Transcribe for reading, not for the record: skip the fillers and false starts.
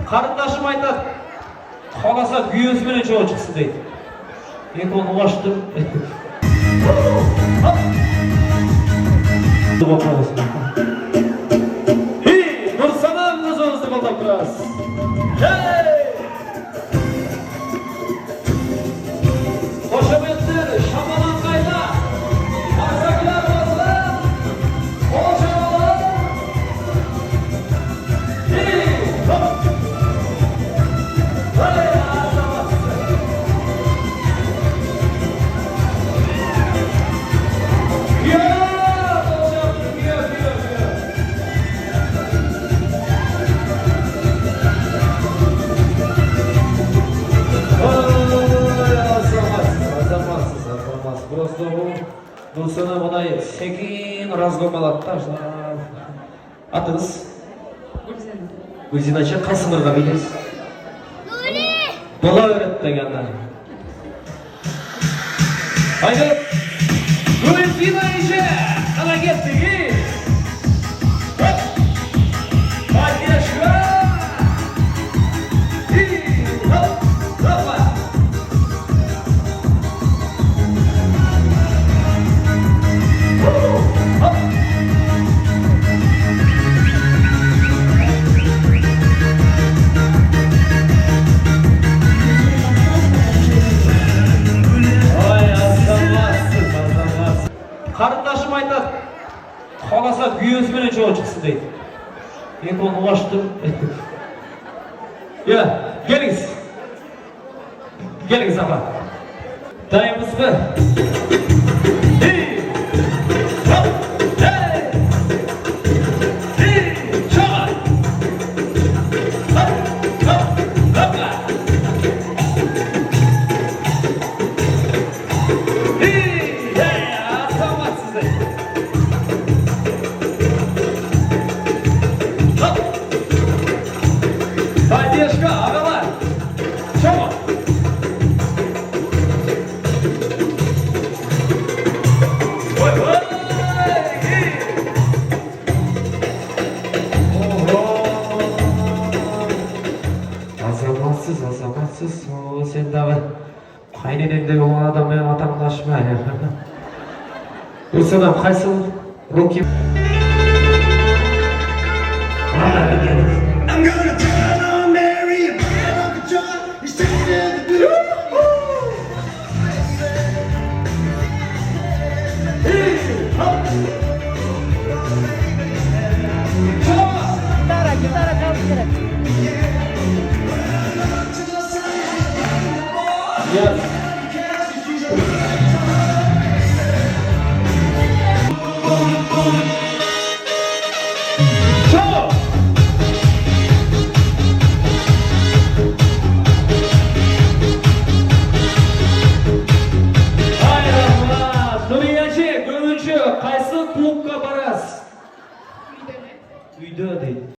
Қарындашым айтады, қаласа күйеуісімен жол шықсын дейді. Енді оны уаштым. Нұрсанам өзіңізді қолдап тұрасыз. Қошеметтер шамалан қайда. Арзакілер болсын. Ол шамалан. Просто Нұрсана мұнай секен разгомалады да. Атыңыз? Гүлзинаша қайсыңырға білесіз? Бала өретті гәнді. Айды! Гүлзинаша! Қана кеттігі! Қарындашым айтады, қаласа күйеуісімен жол шықсын дейді. Енді оны уаштым. Келіңіз. Келіңіз апа. Дайынбыз ба? Поддержка, ағалар! Чома! Ой-ой! Азаматсыз, сен дағы қайненемдегі ол адаммен атаңдашма. Нұрсанам, қайсыл? Руки. I'm gonna turn on Mary, and put on the John. He's sitting in the booth.